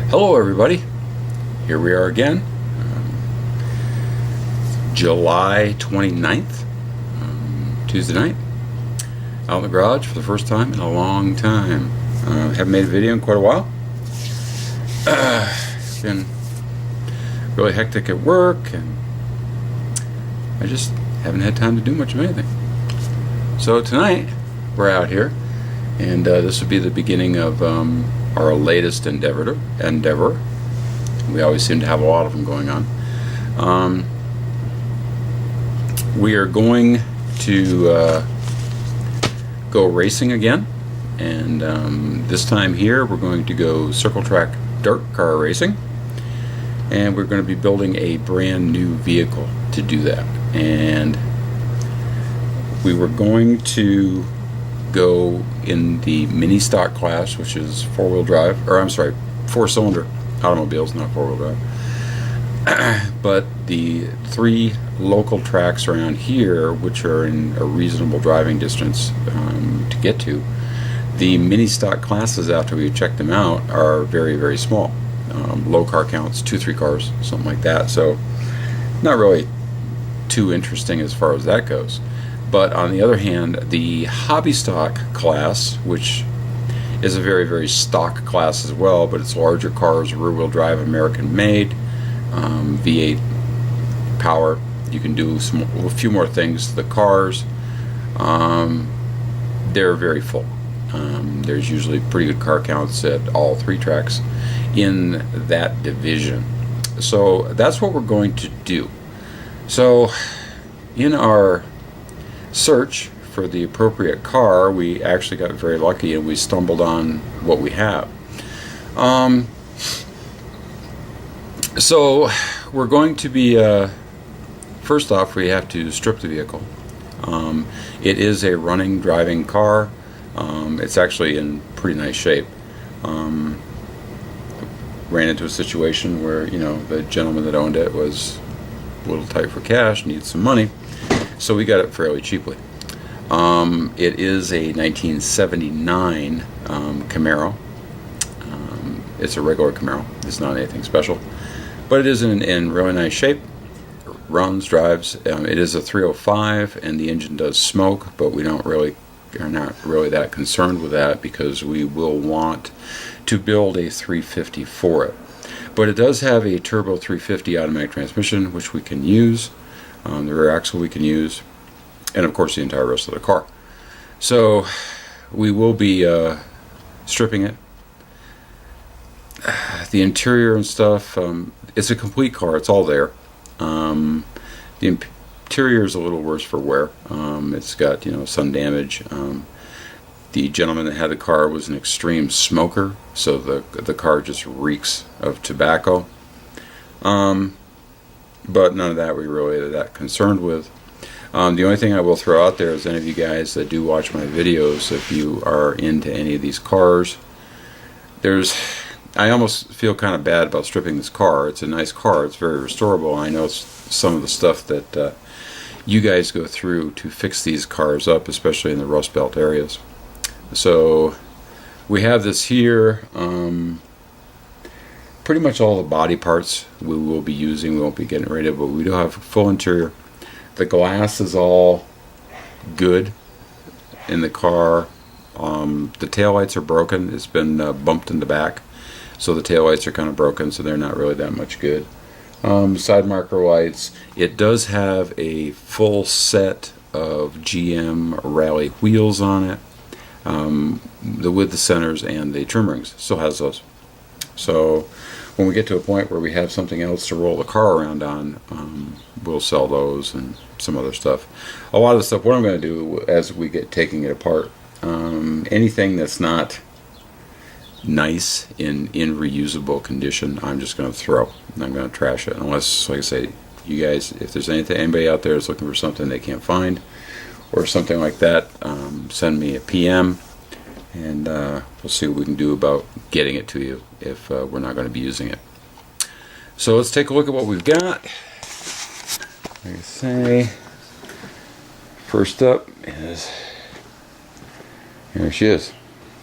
Hello everybody, here we are again, July 29th, Tuesday night, out in the garage for the first time in a long time. Haven't made a video in quite a while. Been really hectic at work and I just haven't had time to do much of anything. So tonight we're out here and this will be the beginning of our latest endeavor. We always seem to have a lot of them going on. We are going to go racing again, and this time here we're going to go circle track dirt car racing, and we're going to be building a brand new vehicle to do that. And we were going to go in the mini stock class, which is four-cylinder automobiles, not four-wheel drive. But the three local tracks around here, which are in a reasonable driving distance to get to, the mini stock classes, after we checked them out, are very, very small. Low car counts, 2-3 cars, something like that. So not really too interesting as far as that goes. But on the other hand, the hobby stock class, which is a very, very stock class as well, but it's larger cars, rear-wheel drive, American-made, V8 power. You can do a few more things to the cars. They're very full. There's usually pretty good car counts at all three tracks in that division. So that's what we're going to do. So in our search for the appropriate car, we actually got very lucky and we stumbled on what we have. So we're going to be first off, we have to strip the vehicle. It is a running, driving car. It's actually in pretty nice shape. Ran into a situation where, you know, the gentleman that owned it was a little tight for cash, needs some money, so we got it fairly cheaply. It is a 1979 Camaro. It's a regular Camaro. It's not anything special, but it is in really nice shape. Runs, drives. It is a 305, and the engine does smoke, but we are not really that concerned with that because we will want to build a 350 for it. But it does have a turbo 350 automatic transmission, which we can use. The rear axle we can use, and of course the entire rest of the car. So we will be stripping it. The interior and stuff, it's a complete car, it's all there. The interior is a little worse for wear. It's got, you know, sun damage. The gentleman that had the car was an extreme smoker, so the car just reeks of tobacco. But none of that we really are that concerned with. The only thing I will throw out there is any of you guys that do watch my videos, if you are into any of these cars, I almost feel kind of bad about stripping this car. It's a nice car, it's very restorable. I know it's some of the stuff that you guys go through to fix these cars up, especially in the Rust Belt areas. So we have this here. Pretty much all the body parts we will be using. We won't be getting rid of, but we do have full interior. The glass is all good in the car. The taillights are broken. It's been bumped in the back, so the taillights are kind of broken, so they're not really that much good. Side marker lights. It does have a full set of GM rally wheels on it, with the centers and the trim rings. Still has those. So when we get to a point where we have something else to roll the car around on, we'll sell those and some other stuff. A lot of the stuff, what I'm going to do as we get taking it apart, anything that's not nice in reusable condition, I'm just going to throw. I'm going to trash it, unless, like I say, you guys, if there's anybody out there that's looking for something they can't find or something like that, send me a PM and we'll see what we can do about getting it to you if we're not going to be using it. So let's take a look at what we've got. Like I say, first up is, here she is.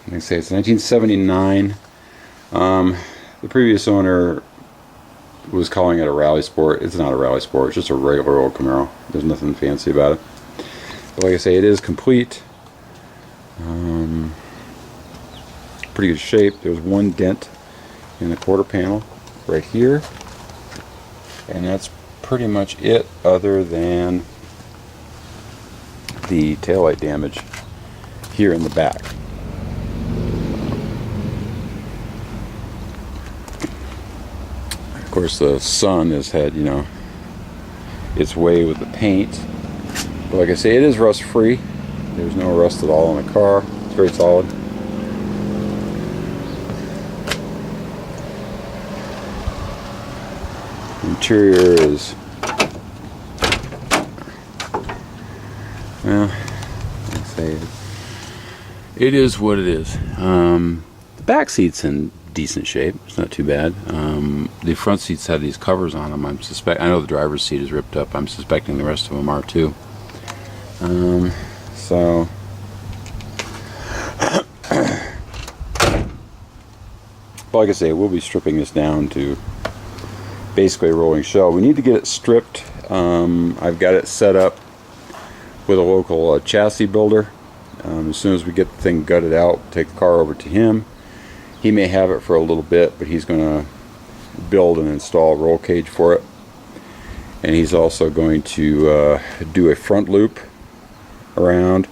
Like I say, it's 1979. The previous owner was calling it a rally sport. It's not a rally sport, it's just a regular old Camaro. There's nothing fancy about it. But like I say, it is complete. Pretty good shape. There's one dent in the quarter panel right here, and that's pretty much it, other than the taillight damage here in the back. Of course, the sun has had, you know, its way with the paint. But like I say, it is rust free. There's no rust at all on the car. It's very solid. Interior is, well, like I say, it is what it is. The back seat's in decent shape. It's not too bad. The front seats have these covers on them. I know the driver's seat is ripped up. I'm suspecting the rest of them are too. So but like I say, we'll be stripping this down to basically a rolling shell. We need to get it stripped. I've got it set up with a local chassis builder. As soon as we get the thing gutted out, take the car over to him. He may have it for a little bit, but he's going to build and install a roll cage for it. And he's also going to do a front loop around,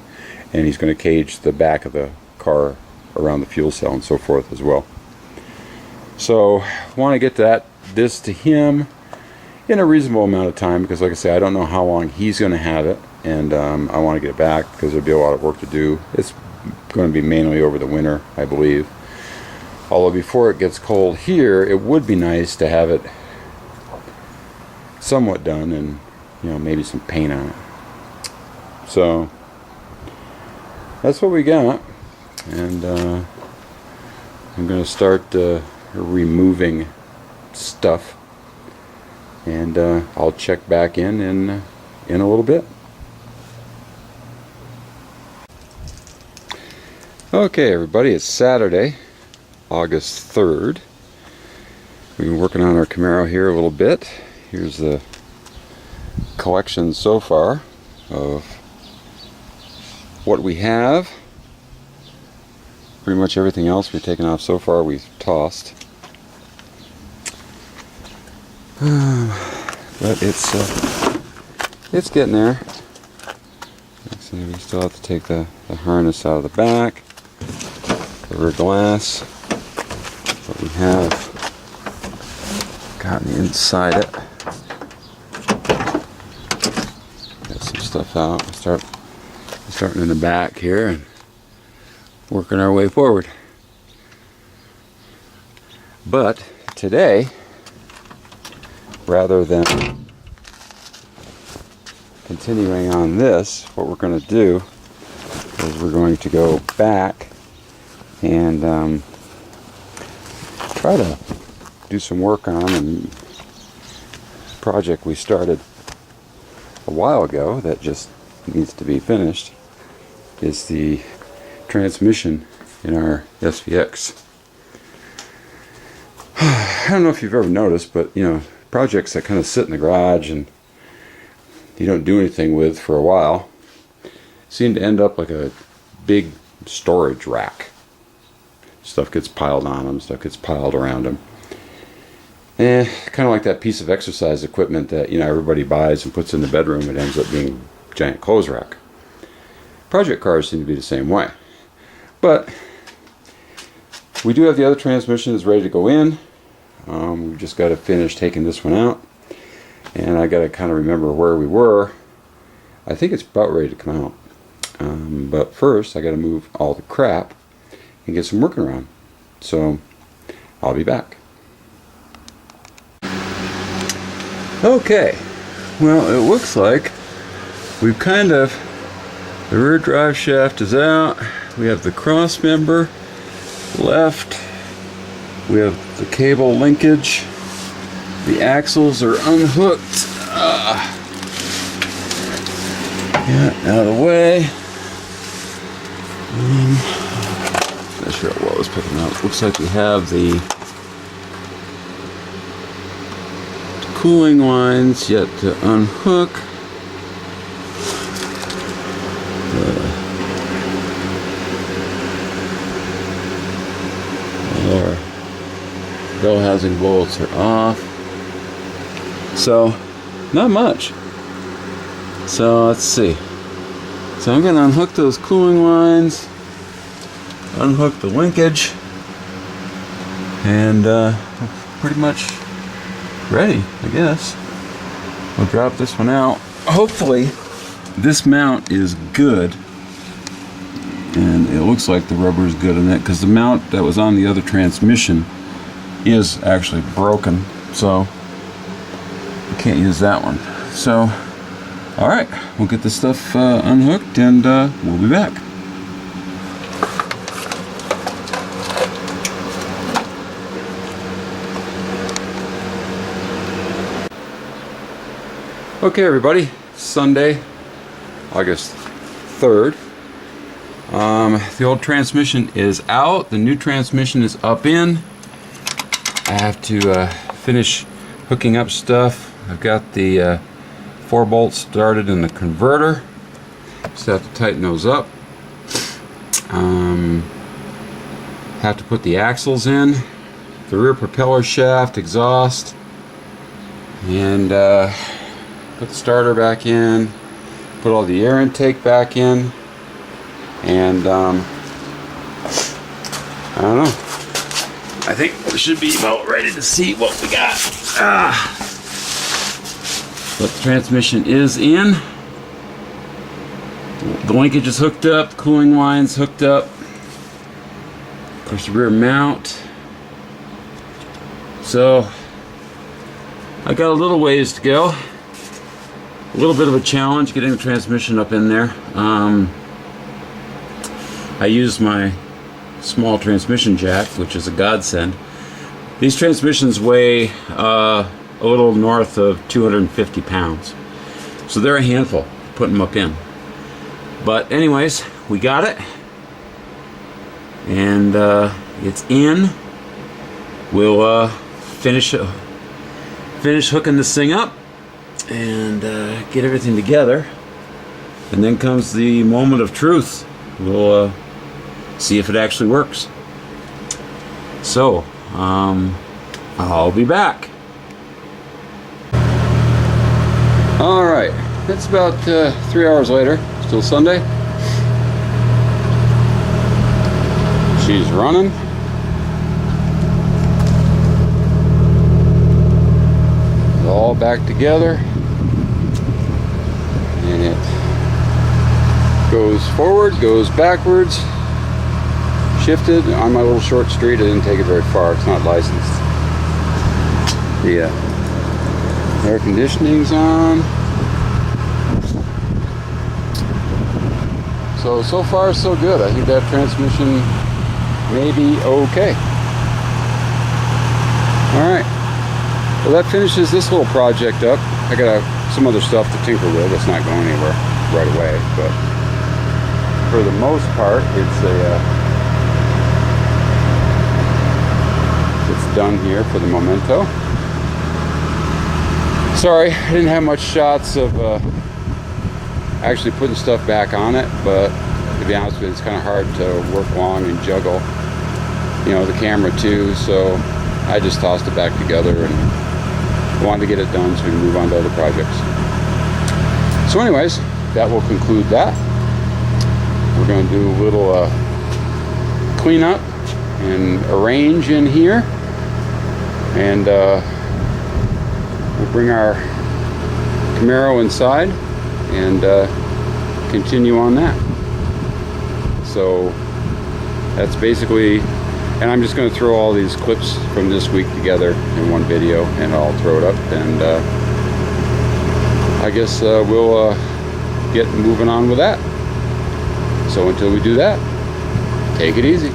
and he's going to cage the back of the car around the fuel cell and so forth as well. So I want to get this to him in a reasonable amount of time, because like I say, I don't know how long he's going to have it, and I want to get it back because there'll be a lot of work to do. It's going to be mainly over the winter, I believe. Although before it gets cold here, it would be nice to have it somewhat done, and you know, maybe some paint on it. So that's what we got, and I'm going to start removing stuff, and I'll check back in a little bit. Okay, everybody, it's Saturday, August 3rd. We've been working on our Camaro here a little bit. Here's the collection so far of what we have. Pretty much everything else we've taken off so far we've tossed. But it's getting there. So we still have to take the harness out of the back, the rear glass, but we have gotten inside it. Got some stuff out. We're starting in the back here and working our way forward. But today, rather than continuing on this, what we're going to do is we're going to go back and try to do some work on a project we started a while ago that just needs to be finished. Is the transmission in our SVX. I don't know if you've ever noticed, but you know, projects that kind of sit in the garage and you don't do anything with for a while seem to end up like a big storage rack. Stuff gets piled on them, stuff gets piled around them. Kind of like that piece of exercise equipment that, you know, everybody buys and puts in the bedroom. It ends up being a giant clothes rack. Project cars seem to be the same way. But we do have the other transmission that's ready to go in. We've just got to finish taking this one out. And I got to kind of remember where we were. I think it's about ready to come out. But first, I got to move all the crap and get some working around. So I'll be back. Okay, well, it looks like we've the rear drive shaft is out. We have the cross member left. We have the cable linkage. The axles are unhooked. Yeah, out of the way. Not sure how well it's picking up. Looks like we have the cooling lines yet to unhook. Our bell housing bolts are off. So, not much. So, let's see. So, I'm going to unhook those cooling lines, unhook the linkage, and pretty much ready, I guess. We'll drop this one out. Hopefully, this mount is good. And it looks like the rubber is good in it, because the mount that was on the other transmission is actually broken, so I can't use that one. So, alright, we'll get this stuff unhooked and we'll be back. Okay everybody, Sunday, August 3rd. The old transmission is out, the new transmission is up in. I have to finish hooking up stuff. I've got the 4 bolts started in the converter. Just have to tighten those up. Have to put the axles in, the rear propeller shaft, exhaust, and put the starter back in, put all the air intake back in, and I don't know. I think we should be about ready to see what we got. But the transmission is in. The linkage is hooked up, the cooling line's hooked up. Of course, the rear mount. So, I got a little ways to go. A little bit of a challenge getting the transmission up in there. I used my small transmission jack, which is a godsend. These transmissions weigh a little north of 250 pounds. So they're a handful, putting them up in. But anyways, we got it. And it's in. We'll finish hooking this thing up and get everything together. And then comes the moment of truth. We'll see if it actually works. So, I'll be back. Alright, it's about 3 hours later, still Sunday. She's running. It's all back together. And it goes forward, goes backwards. Shifted on my little short street. I didn't take it very far. It's not licensed. The air conditioning's on. So far so good. I think that transmission may be okay. Alright. Well, that finishes this little project up. I got some other stuff to tinker with. It's not going anywhere right away, but for the most part, it's done here for the memento. Sorry, I didn't have much shots of actually putting stuff back on it, but to be honest with you, it's kind of hard to work along and juggle, you know, the camera too, so I just tossed it back together and wanted to get it done so we can move on to other projects. So anyways, that will conclude that. We're going to do a little cleanup and arrange in here, and we'll bring our Camaro inside and continue on that. So that's basically, and I'm just going to throw all these clips from this week together in one video, and I'll throw it up, and I guess we'll get moving on with that. So until we do that, take it easy.